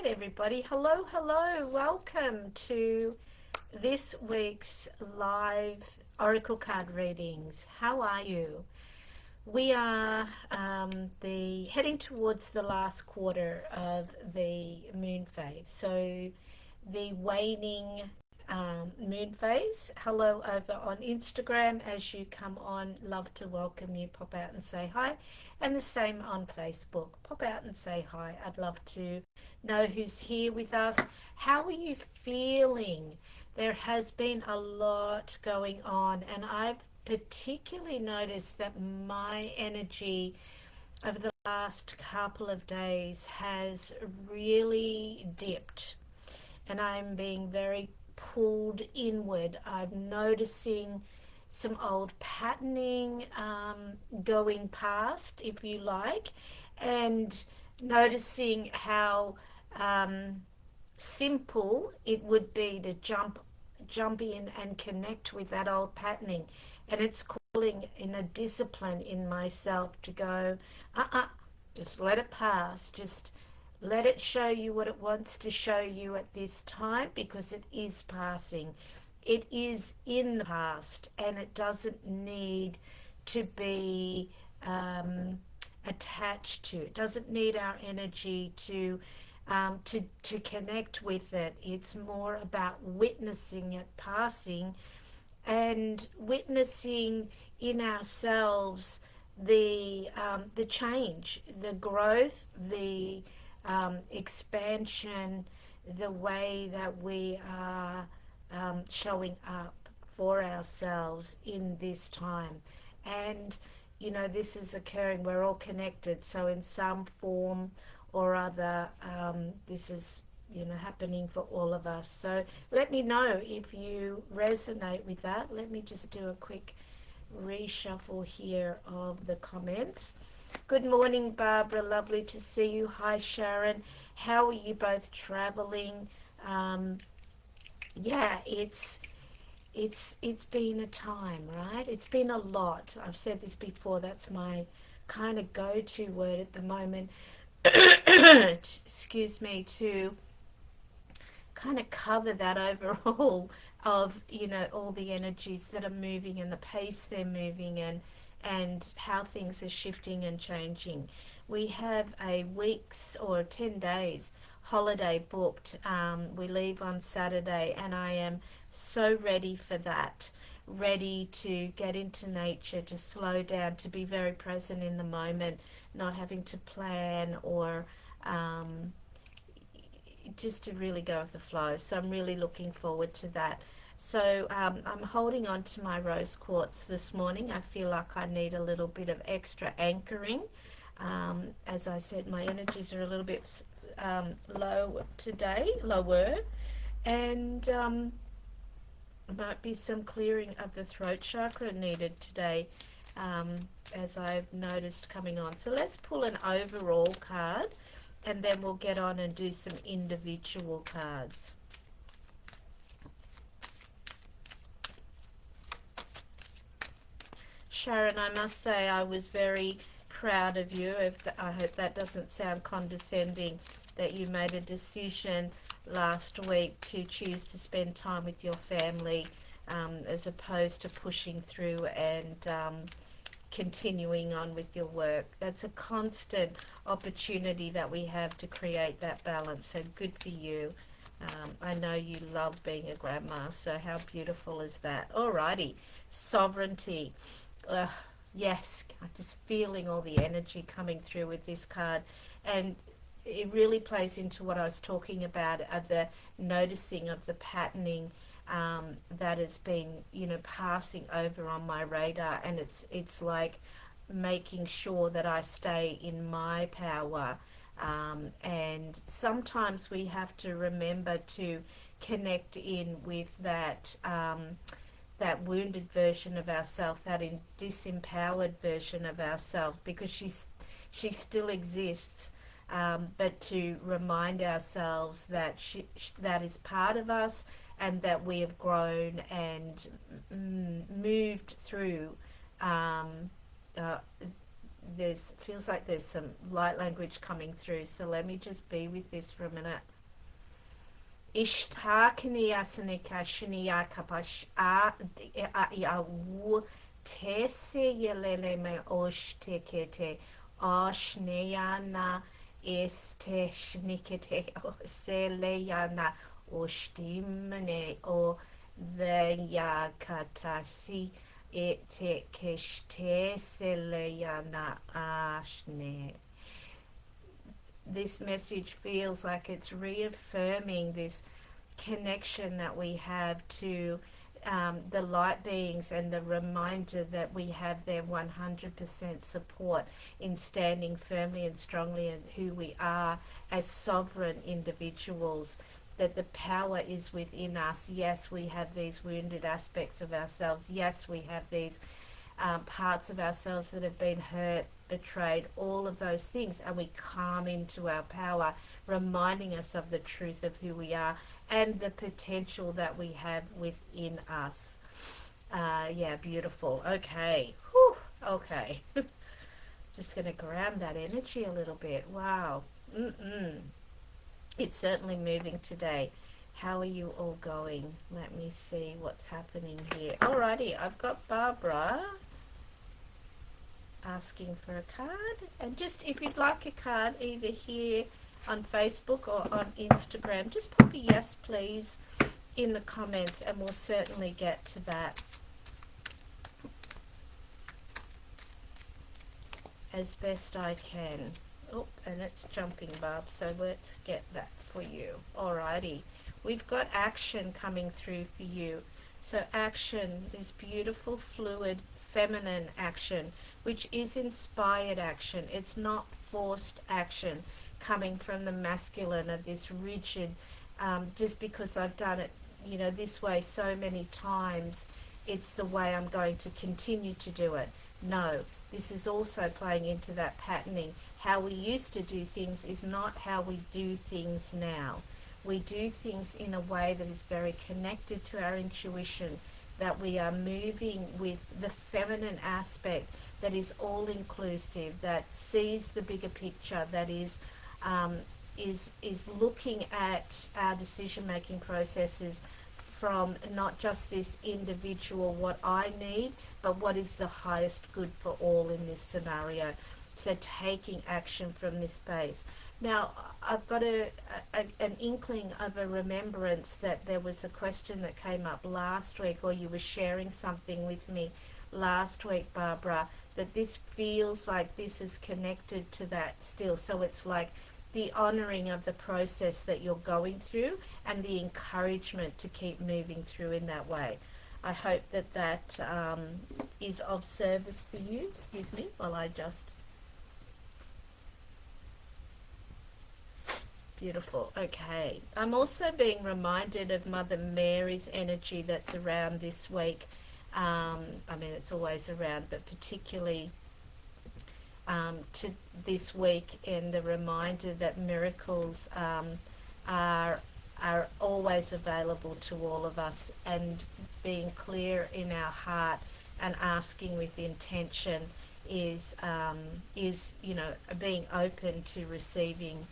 right, everybody. Hello, hello. Welcome to this week's live Oracle card readings. How are you? We are the heading towards the last quarter of the moon phase. So the waning moon phase. Hello over on Instagram as you come on. Love to welcome you. Pop out and say hi. And the same on Facebook. Pop out and say hi. I'd love to know who's here with us. How are you feeling? There has been a lot going on, and I've particularly noticed that my energy over the last couple of days has really dipped, and I'm being very pulled inward. I'm noticing some old patterning going past, if you like, and noticing how simple it would be to jump in and connect with that old patterning. And it's calling in a discipline in myself to go, just let it pass. Just let it show you what it wants to show you at this time, because it is passing. It is in the past, and it doesn't need to be attached to. It doesn't need our energy to connect with it. It's more about witnessing it passing and witnessing in ourselves the change, the growth, the expansion, the way that we are showing up for ourselves in this time. And this is occurring, we're all connected, so in some form or other, this is happening for all of us. So let me know if you resonate with that. Let me just do a quick reshuffle here of the comments. Good morning, Barbara. Lovely to see you. Hi, Sharon. How are you both traveling? Yeah, it's been a time, right? It's been a lot. I've said this before. That's my kind of go-to word at the moment. Excuse me, to kind of cover that overall of all the energies that are moving and the pace they're moving and how things are shifting and changing. We have a week's or 10 days holiday booked. We leave on Saturday, and I am so ready for that, ready to get into nature, to slow down, to be very present in the moment, not having to plan or just to really go with the flow. So I'm really looking forward to that. So I'm holding on to my rose quartz this morning. I feel like I need a little bit of extra anchoring. As I said, my energies are a little bit low today, lower, and might be some clearing of the throat chakra needed today, as I've noticed coming on. So let's pull an overall card, and then we'll get on and do some individual cards. Sharon, I must say I was very proud of you. I hope that doesn't sound condescending, that you made a decision last week to choose to spend time with your family, as opposed to pushing through and continuing on with your work. That's a constant opportunity that we have to create that balance, so good for you. I know you love being a grandma, so how beautiful is that? Alrighty, sovereignty. Yes, I'm just feeling all the energy coming through with this card, and it really plays into what I was talking about, of the noticing of the patterning that has been passing over on my radar, and it's like making sure that I stay in my power, and sometimes we have to remember to connect in with that that wounded version of ourselves, that disempowered version of ourselves, because she still exists, but to remind ourselves that that is part of us, and that we have grown and moved through. Feels like there's some light language coming through, so let me just be with this for a minute. Ishtakniya sanikashniya kapash ya wu tese yelele me osh tekete oshneyana este shnikete oseleyana oshtimne o the yakatashi ete keshte seleyana ashne. This message feels like it's reaffirming this connection that we have to the light beings, and the reminder that we have their 100% support in standing firmly and strongly in who we are as sovereign individuals, that the power is within us. Yes, we have these wounded aspects of ourselves. Yes, we have these parts of ourselves that have been hurt, betrayed, all of those things, and we come into our power, reminding us of the truth of who we are and the potential that we have within us. Yeah, beautiful. Okay. Whew. Okay. Just going to ground that energy a little bit. Wow. It's certainly moving today. How are you all going? Let me see what's happening here. Alrighty, I've got Barbara asking for a card, and just if you'd like a card either here on Facebook or on Instagram, just put a yes please in the comments and we'll certainly get to that as best I can. Oh, and it's jumping, Barb, so let's get that for you. Alrighty, we've got action coming through for you. So action, this beautiful, fluid, feminine action, which is inspired action. It's not forced action coming from the masculine of this rigid, just because I've done it, this way so many times, it's the way I'm going to continue to do it. No, this is also playing into that patterning. How we used to do things is not how we do things now. We do things in a way that is very connected to our intuition, that we are moving with the feminine aspect that is all inclusive, that sees the bigger picture, that is looking at our decision making processes from not just this individual, what I need, but what is the highest good for all in this scenario. So taking action from this space. Now, I've got an inkling of a remembrance that there was a question that came up last week, or you were sharing something with me last week, Barbara, that this feels like this is connected to that still. So it's like the honoring of the process that you're going through and the encouragement to keep moving through in that way. I hope that is of service for you. Excuse me while I just... Beautiful. Okay. I'm also being reminded of Mother Mary's energy that's around this week. I mean, it's always around, but particularly to this week, and the reminder that miracles are always available to all of us, and being clear in our heart and asking with intention is being open to receiving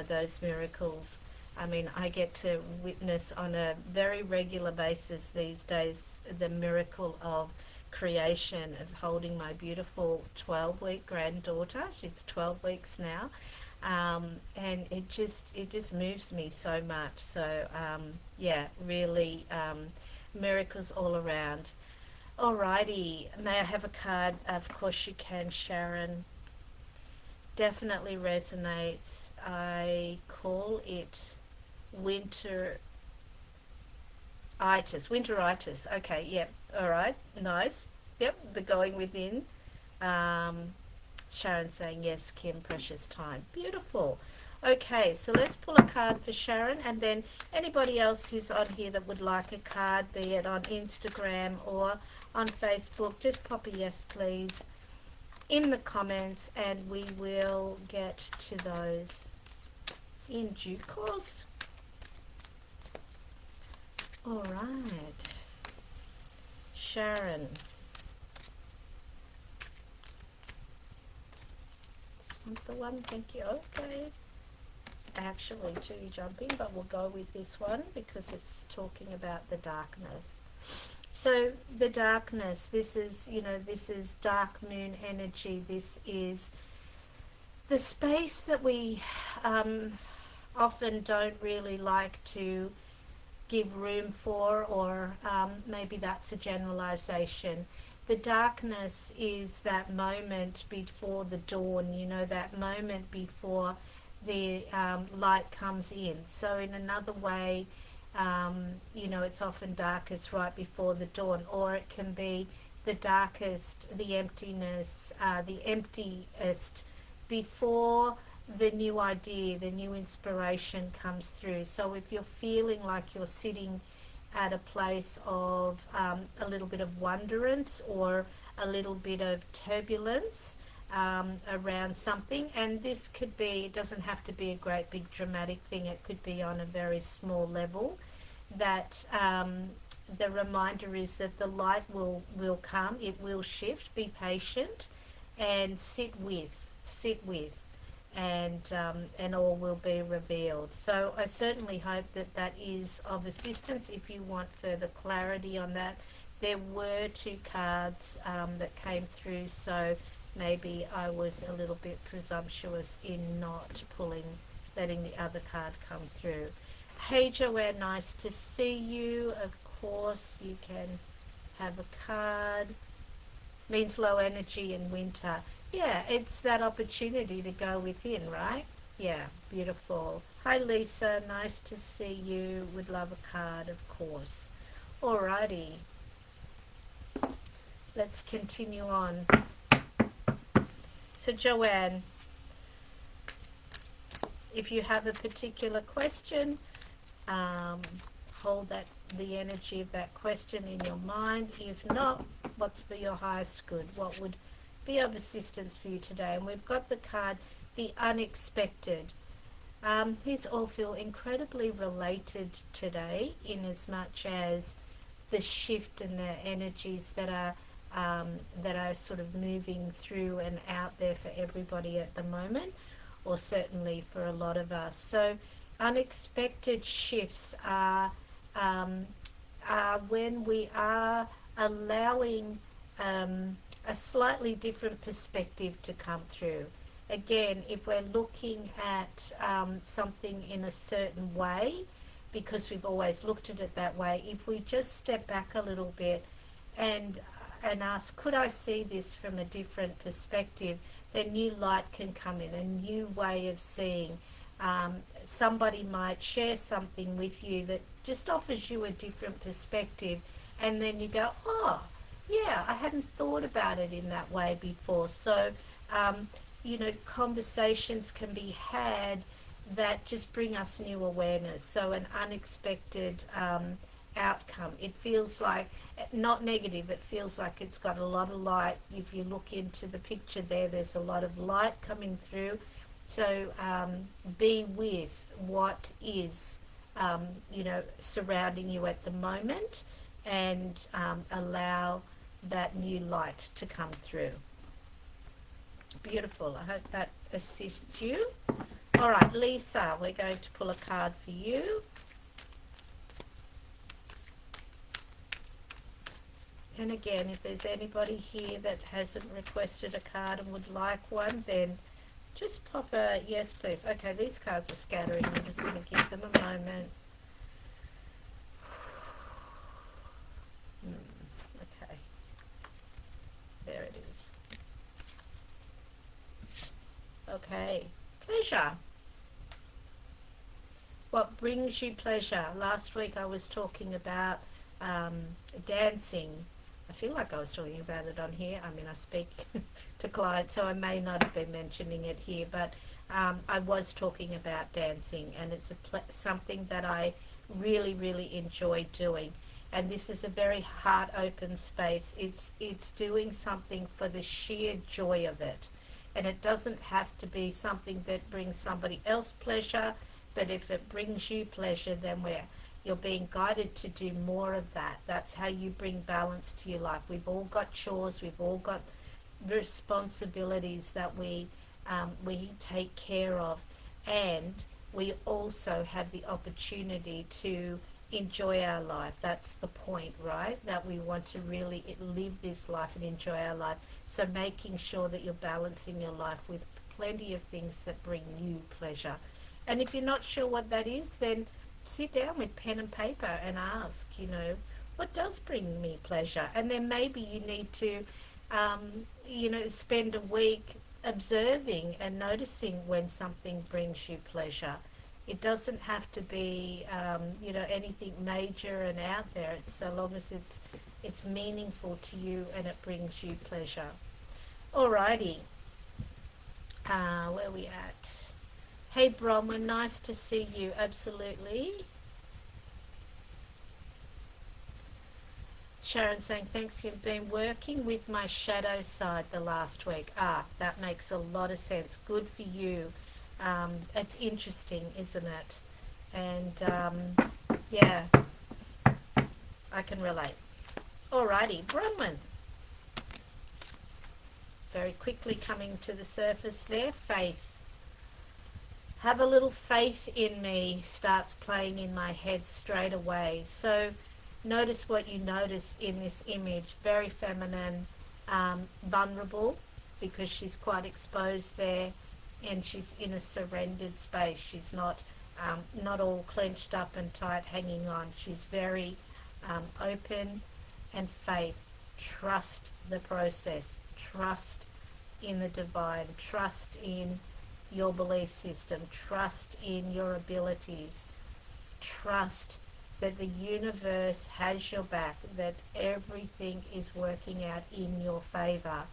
those miracles. I mean, I get to witness on a very regular basis these days the miracle of creation, of holding my beautiful 12-week granddaughter. She's 12 weeks now, and it just moves me so much. So really miracles all around. Alrighty, may I have a card? Of course you can, Sharon. Definitely resonates. I call it winteritis. Okay, yep. All right, nice. Yep, the going within. Sharon saying yes, Kim, precious time. Beautiful. Okay, so let's pull a card for Sharon, and then anybody else who's on here that would like a card, be it on Instagram or on Facebook, just pop a yes, please, in the comments, and we will get to those in due course. All right, Sharon. Just want the one, thank you. Okay, let's actually two jumping, but we'll go with this one because it's talking about the darkness. So the darkness, this is, this is dark moon energy. This is the space that we often don't really like to give room for, or maybe that's a generalization. The darkness is that moment before the dawn, that moment before the light comes in. So in another way, it's often darkest right before the dawn, or it can be the darkest, the emptiness, the emptiest before the new idea, the new inspiration comes through. So if you're feeling like you're sitting at a place of a little bit of wonderance or a little bit of turbulence around something, and this could be, it doesn't have to be a great big dramatic thing, it could be on a very small level, that the reminder is that the light will come, it will shift, be patient and sit with, and all will be revealed. So I certainly hope that that is of assistance. If you want further clarity on that, there were two cards that came through, so maybe I was a little bit presumptuous in not letting the other card come through. Hey Joanne, nice to see you. Of course, you can have a card. Means low energy in winter. Yeah, it's that opportunity to go within, right? Yeah, beautiful. Hi Lisa, nice to see you. Would love a card, of course. Alrighty, let's continue on. So Joanne, if you have a particular question, hold the energy of that question in your mind. If not, what's for your highest good? What would be of assistance for you today? And we've got the card, the unexpected. These all feel incredibly related today, in as much as the shift and the energies that are sort of moving through and out there for everybody at the moment, or certainly for a lot of us. So unexpected shifts are when we are allowing a slightly different perspective to come through. Again, if we're looking at something in a certain way, because we've always looked at it that way, if we just step back a little bit and ask, could I see this from a different perspective, then new light can come in, a new way of seeing. Somebody might share something with you that just offers you a different perspective, and then you go, oh, yeah, I hadn't thought about it in that way before. So, conversations can be had that just bring us new awareness. So an unexpected outcome. It feels like, not negative, it feels like it's got a lot of light. If you look into the picture there's a lot of light coming through. So be with what is, surrounding you at the moment, and allow that new light to come through. Beautiful. I hope that assists you. All right, Lisa, we're going to pull a card for you. And again, if there's anybody here that hasn't requested a card and would like one, then just pop a yes, please. Okay, these cards are scattering. I'm just going to give them a moment. Okay. There it is. Okay. Pleasure. What brings you pleasure? Last week I was talking about dancing. I feel like I was talking about it on here. I mean, I speak to clients, so I may not have been mentioning it here, but I was talking about dancing, and it's something that I really, really enjoy doing. And this is a very heart-open space. It's doing something for the sheer joy of it. And it doesn't have to be something that brings somebody else pleasure, but if it brings you pleasure, then you're being guided to do more of that. That's how you bring balance to your life. We've all got chores, we've all got responsibilities that we take care of, and we also have the opportunity to enjoy our life. That's the point, right? That we want to really live this life and enjoy our life. So making sure that you're balancing your life with plenty of things that bring you pleasure. And if you're not sure what that is, then sit down with pen and paper and ask, what does bring me pleasure? And then maybe you need to, spend a week observing and noticing when something brings you pleasure. It doesn't have to be, anything major and out there. It's so long as it's meaningful to you and it brings you pleasure. Alrighty, where are we at? Hey Bronwyn, nice to see you. Absolutely. Sharon saying, thanks, you've been working with my shadow side the last week. That makes a lot of sense. Good for you. It's interesting, isn't it? And yeah, I can relate. Alrighty, Bronwyn. Very quickly coming to the surface there. Faith. Have a little faith in me starts playing in my head straight away. So notice what you notice in this image. Very feminine, vulnerable, because she's quite exposed there, and she's in a surrendered space. She's not all clenched up and tight, hanging on. She's very open, and faith. Trust the process. Trust in the divine. Trust in your belief system. Trust in your abilities. Trust that the universe has your back, that everything is working out in your favor.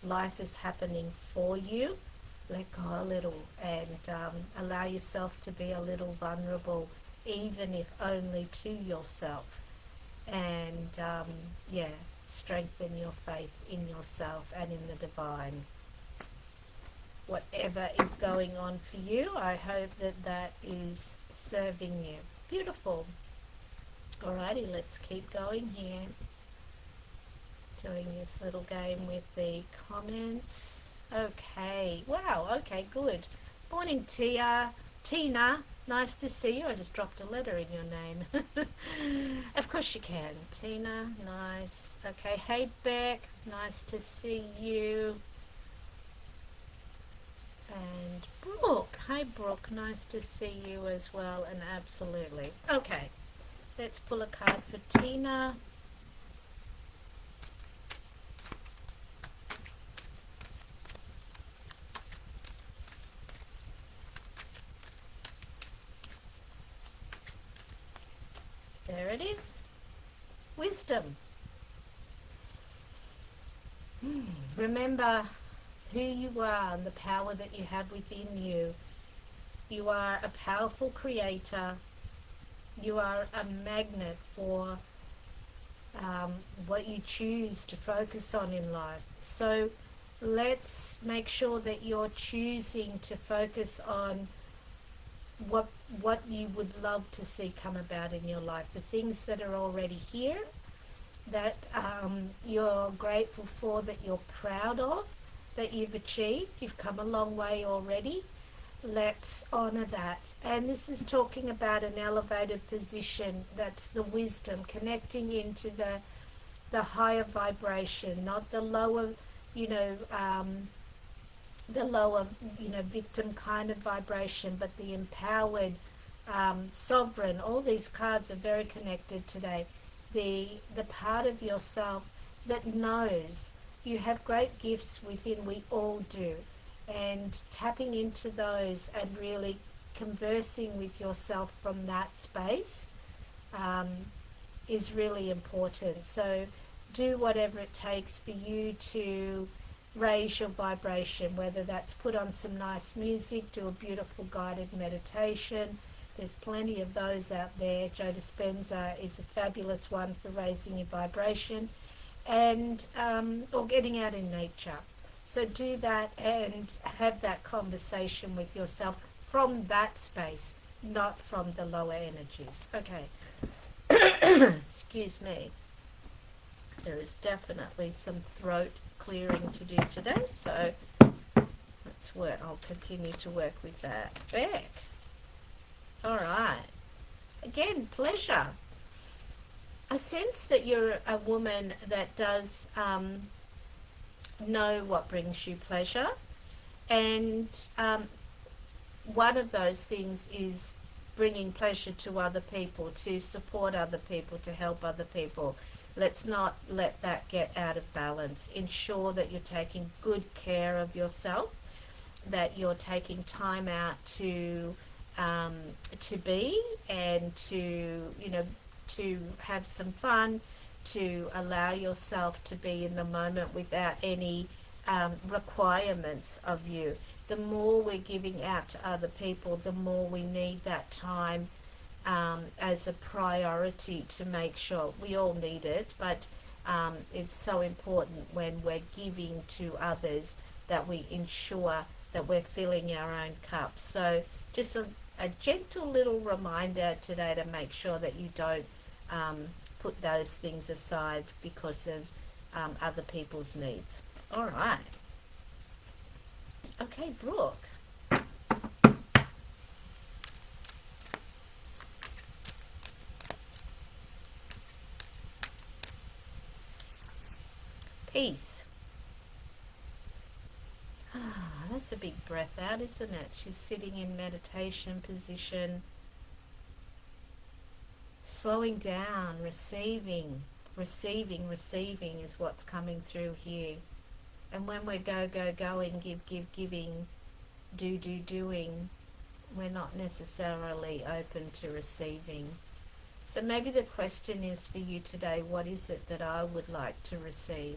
Life is happening for you. Let go a little and allow yourself to be a little vulnerable, even if only to yourself. And strengthen your faith in yourself and in the divine. Whatever is going on for you, I hope that is serving you. Beautiful. Alrighty, let's keep going here. Doing this little game with the comments. Okay. Wow, okay, good. Morning, Tina. Nice to see you. I just dropped a letter in your name. Of course you can. Tina, nice. Okay, hey Beck, nice to see you. And Brooke, hi Brooke, nice to see you as well, and absolutely. Okay, let's pull a card for Tina. There it is. Wisdom. Remember who you are and the power that you have within you. You are a powerful creator. You are a magnet for what you choose to focus on in life. So let's make sure that you're choosing to focus on what you would love to see come about in your life, the things that are already here, that you're grateful for, that you're proud of, that you've achieved. You've come a long way already. Let's honor that. And this is talking about an elevated position. That's the wisdom, connecting into the higher vibration, not the lower, victim kind of vibration, but the empowered, sovereign. All these cards are very connected today. The part of yourself that knows you have great gifts within. We all do. And tapping into those and really conversing with yourself from that space is really important. So do whatever it takes for you to raise your vibration, whether that's put on some nice music, do a beautiful guided meditation. There's plenty of those out there. Joe Dispenza is a fabulous one for raising your vibration, and or getting out in nature. So do that and have that conversation with yourself from that space, not from the lower energies. Okay. Excuse me. There is definitely some throat clearing to do today, so let's work. I'll continue to work with that. Beck. All right. Again, pleasure. I sense that you're a woman that does know what brings you pleasure, and one of those things is bringing pleasure to other people, to support other people, to help other people. Let's not let that get out of balance. Ensure that you're taking good care of yourself, that you're taking time out um, to be and to, you know, to have some fun, to allow yourself to be in the moment without any requirements of you. The more we're giving out to other people, the more we need that time as a priority to make sure we all need it, but it's so important when we're giving to others that we ensure that we're filling our own cup. So just a gentle little reminder today to make sure that you don't put those things aside because of other people's needs. All right. Okay, Brooke. Peace. Ah, that's a big breath out, isn't it? She's sitting in meditation position, slowing down, receiving, receiving is what's coming through here. And when we're going, giving, doing, we're not necessarily open to receiving. So maybe the question is for you today, what is it that I would like to receive?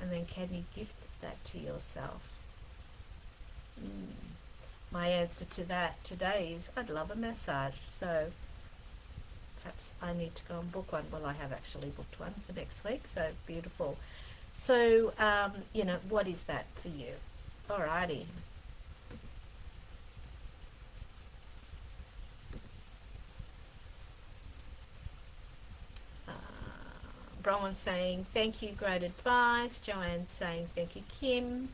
And then can you gift that to yourself? My answer to that today is I'd love a massage. So perhaps I need to go and book one. Well, I have actually booked one for next week, so beautiful. So, you know, what is that for you? Alrighty. Bronwyn saying, thank you, great advice. Joanne saying, thank you, Kim.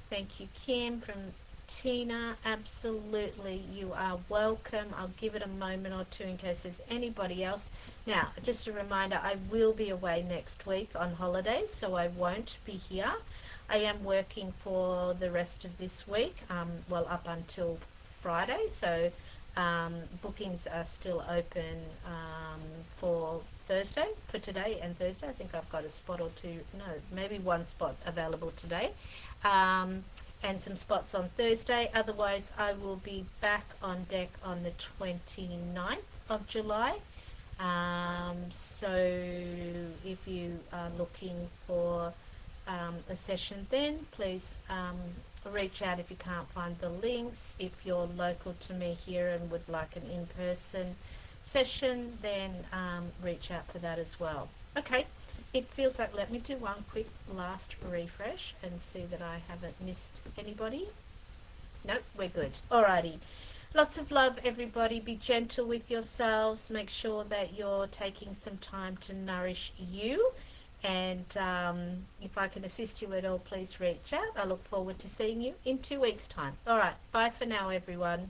Thank you, Kim. From Tina, absolutely, you are welcome. I'll give it a moment or two in case there's anybody else. Now, just a reminder, I will be away next week on holidays, so I won't be here. I am working for the rest of this week, well, up until Friday, so bookings are still open for Thursday, for today and Thursday. I think I've got a spot or two, no, maybe one spot available today, and some spots on Thursday. Otherwise, I will be back on deck on the 29th of July. So if you are looking for a session then, please reach out if you can't find the links. If you're local to me here and would like an in-person session, then reach out for that as well. Okay, it feels like, let me do one quick last refresh and see that I haven't missed anybody. Nope, we're good. Alrighty. Lots of love, everybody. Be gentle with yourselves. Make sure that you're taking some time to nourish you. And if I can assist you at all, please reach out. I look forward to seeing you in 2 weeks' time. All right. Bye for now, everyone.